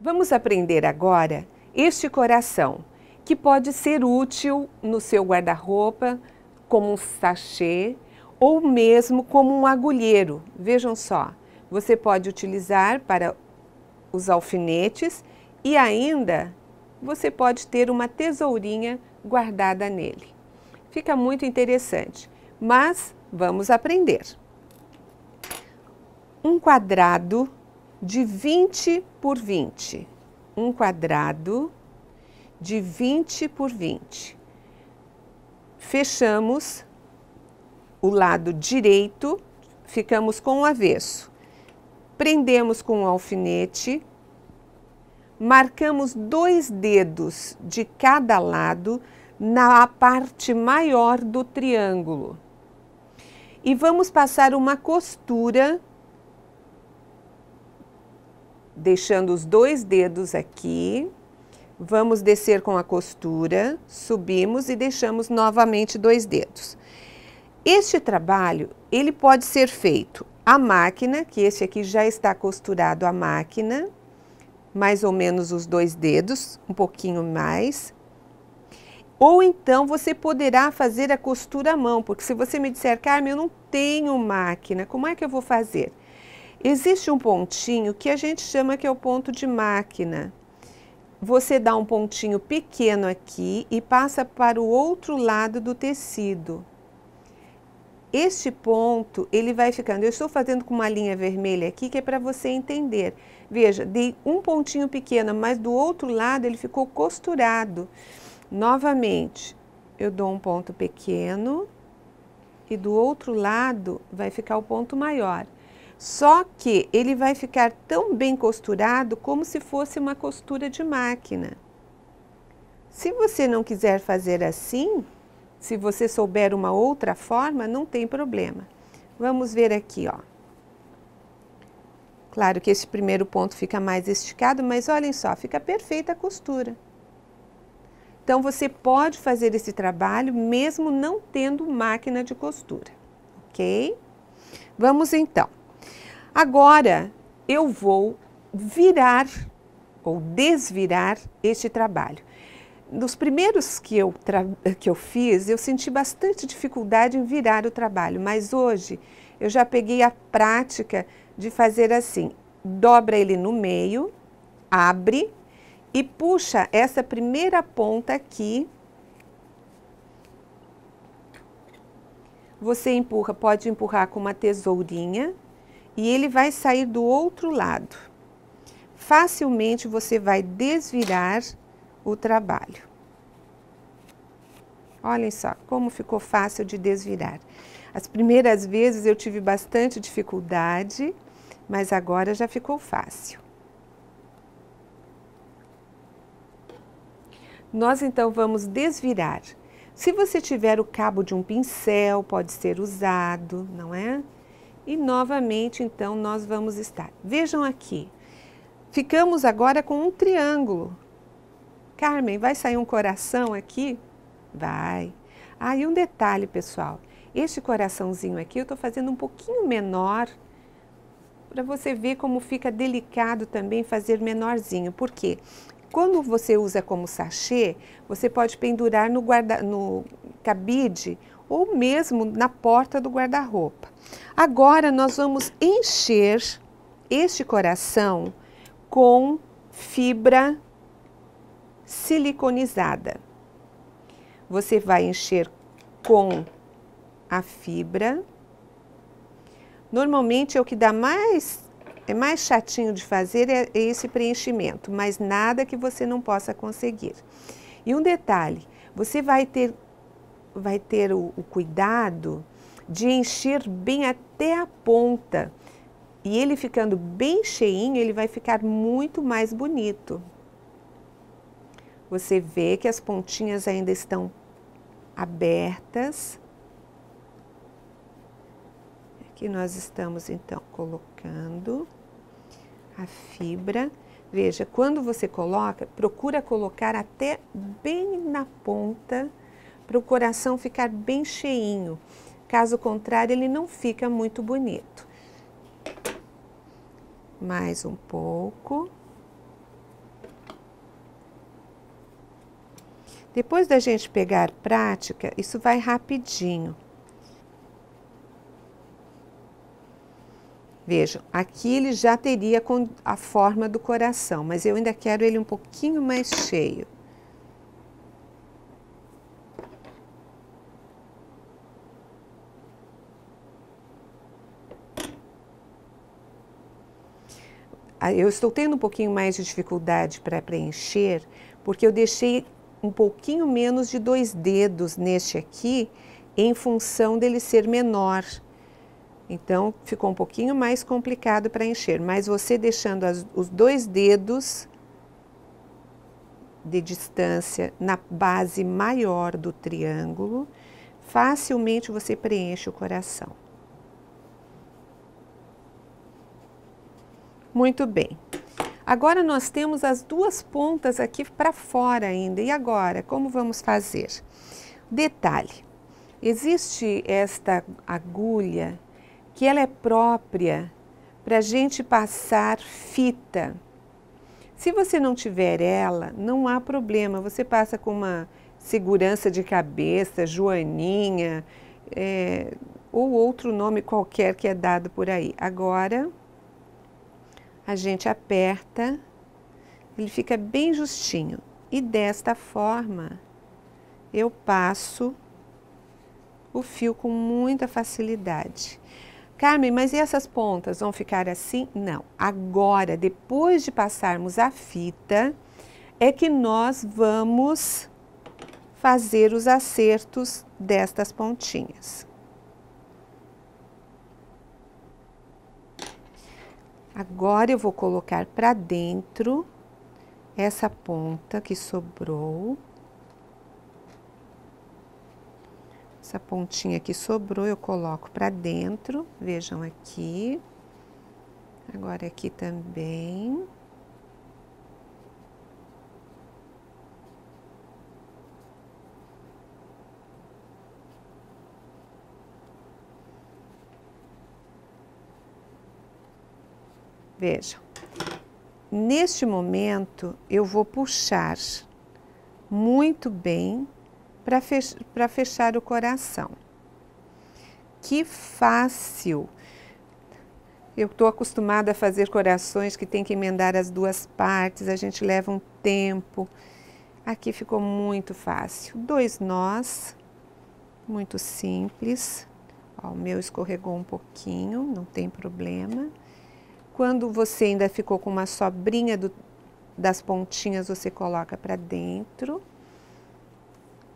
Vamos aprender agora este coração, que pode ser útil no seu guarda-roupa, como um sachê, ou mesmo como um agulheiro. Vejam só, você pode utilizar para os alfinetes e ainda você pode ter uma tesourinha guardada nele. Fica muito interessante, mas vamos aprender. Um quadrado de 20 por 20. Um quadrado de 20 por 20. Fechamos o lado direito, ficamos com o avesso. Prendemos com um alfinete, marcamos 2 dedos de cada lado na parte maior do triângulo. E vamos passar uma costura, deixando os 2 dedos aqui. Vamos descer com a costura, subimos e deixamos novamente 2 dedos. Este trabalho, ele pode ser feito à máquina, que esse aqui já está costurado à máquina, mais ou menos os 2 dedos, um pouquinho mais. Ou então você poderá fazer a costura à mão, porque se você me disser, Carmen, eu não tenho máquina, como é que eu vou fazer? Existe um pontinho que a gente chama que é o ponto de máquina. Você dá um pontinho pequeno aqui e passa para o outro lado do tecido. Este ponto, ele vai ficando, eu estou fazendo com uma linha vermelha aqui, que é para você entender. Veja, dei um pontinho pequeno, mas do outro lado ele ficou costurado. Novamente, eu dou um ponto pequeno e do outro lado vai ficar o ponto maior. Só que ele vai ficar tão bem costurado como se fosse uma costura de máquina. Se você não quiser fazer assim, se você souber uma outra forma, não tem problema. Vamos ver aqui, ó. Claro que esse primeiro ponto fica mais esticado, mas olhem só, fica perfeita a costura. Então, você pode fazer esse trabalho mesmo não tendo máquina de costura, ok? Vamos então. Agora, eu vou virar ou desvirar este trabalho. Nos primeiros que eu fiz, eu senti bastante dificuldade em virar o trabalho, mas hoje eu já peguei a prática de fazer assim. Dobra ele no meio, abre e puxa essa primeira ponta aqui. Você empurra, pode empurrar com uma tesourinha e ele vai sair do outro lado. Facilmente você vai desvirar o trabalho. Olhem só como ficou fácil de desvirar. As primeiras vezes eu tive bastante dificuldade, mas agora já ficou fácil. Nós então vamos desvirar. Se você tiver o cabo de um pincel, pode ser usado, não é? E novamente então nós vamos estar. Vejam aqui, ficamos agora com um triângulo. Carmen, vai sair um coração aqui? Vai. Ah, e um detalhe, pessoal. Este coraçãozinho aqui eu estou fazendo um pouquinho menor, para você ver como fica delicado também fazer menorzinho. Por quê? Quando você usa como sachê, você pode pendurar no cabide ou mesmo na porta do guarda-roupa. Agora nós vamos encher este coração com fibra siliconizada. Você vai encher com a fibra. Normalmente é o que dá mais chatinho de fazer é esse preenchimento, mas nada que você não possa conseguir. E um detalhe, você vai ter o cuidado de encher bem até a ponta. E ele ficando bem cheinho, ele vai ficar muito mais bonito. Você vê que as pontinhas ainda estão abertas. Aqui nós estamos então colocando a fibra. Veja, quando você coloca, procura colocar até bem na ponta, para o coração ficar bem cheinho. Caso contrário, ele não fica muito bonito. Mais um pouco. Depois da gente pegar prática, isso vai rapidinho. Vejam, aqui ele já teria a forma do coração, mas eu ainda quero ele um pouquinho mais cheio. Eu estou tendo um pouquinho mais de dificuldade para preencher, porque eu deixei um pouquinho menos de 2 dedos neste aqui, em função dele ser menor. Então, ficou um pouquinho mais complicado para encher, mas você deixando os 2 dedos de distância na base maior do triângulo, facilmente você preenche o coração. Muito bem. Agora nós temos as 2 pontas aqui para fora ainda. E agora, como vamos fazer? Detalhe, existe esta agulha que ela é própria para a gente passar fita. Se você não tiver ela, não há problema, você passa com uma segurança de cabeça, joaninha, ou outro nome qualquer que é dado por aí. Agora, a gente aperta, ele fica bem justinho. E desta forma, eu passo o fio com muita facilidade. Carmen, mas e essas pontas vão ficar assim? Não. Agora, depois de passarmos a fita, é que nós vamos fazer os acertos destas pontinhas. Agora eu vou colocar para dentro essa ponta que sobrou. Essa pontinha que sobrou eu coloco para dentro, vejam aqui. Agora aqui também. Vejam, neste momento eu vou puxar muito bem para fechar o coração. Que fácil! Eu estou acostumada a fazer corações que tem que emendar as 2 partes, a gente leva um tempo. Aqui ficou muito fácil. 2 nós, muito simples. Ó, o meu escorregou um pouquinho, não tem problema. Quando você ainda ficou com uma sobrinha das pontinhas, você coloca para dentro.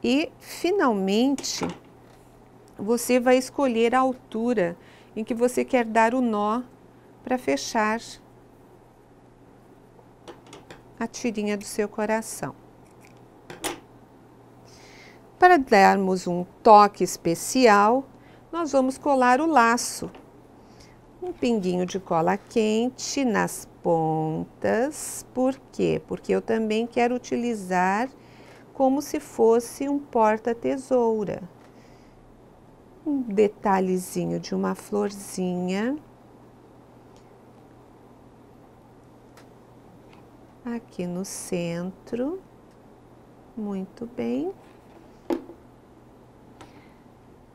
E, finalmente, você vai escolher a altura em que você quer dar o nó para fechar a tirinha do seu coração. Para darmos um toque especial, nós vamos colar o laço. Um pinguinho de cola quente nas pontas. Por quê? Porque eu também quero utilizar como se fosse um porta-tesoura. Um detalhezinho de uma florzinha. Aqui no centro. Muito bem.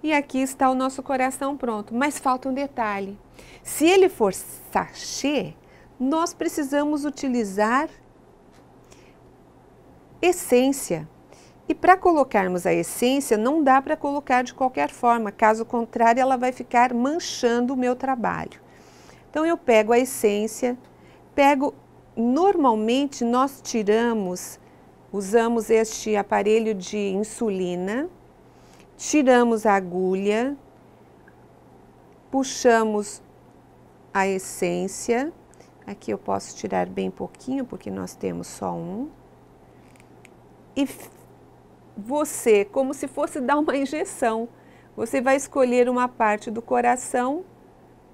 E aqui está o nosso coração pronto, mas falta um detalhe. Se ele for sachê, nós precisamos utilizar essência. E para colocarmos a essência, não dá para colocar de qualquer forma, caso contrário, ela vai ficar manchando o meu trabalho. Então, eu pego a essência, normalmente nós usamos este aparelho de insulina, tiramos a agulha, puxamos a essência, aqui eu posso tirar bem pouquinho, porque nós temos só um, e você, como se fosse dar uma injeção, você vai escolher uma parte do coração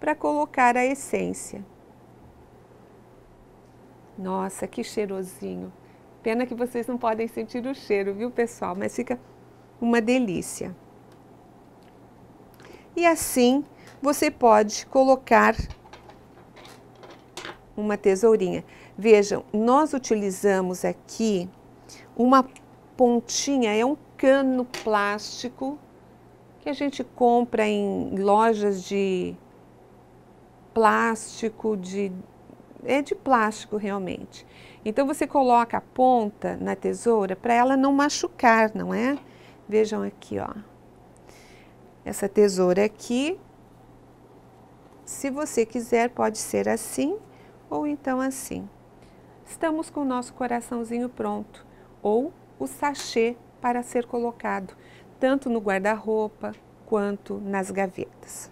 para colocar a essência. Nossa, que cheirosinho! Pena que vocês não podem sentir o cheiro, viu, pessoal? Mas fica uma delícia. E assim, você pode colocar uma tesourinha. Vejam, nós utilizamos aqui uma pontinha é um cano plástico que a gente compra em lojas de plástico, é de plástico realmente. Então você coloca a ponta na tesoura para ela não machucar, não é? Vejam aqui, ó. Essa tesoura aqui, se você quiser, pode ser assim ou então assim. Estamos com o nosso coraçãozinho pronto, ou o sachê para ser colocado, tanto no guarda-roupa quanto nas gavetas.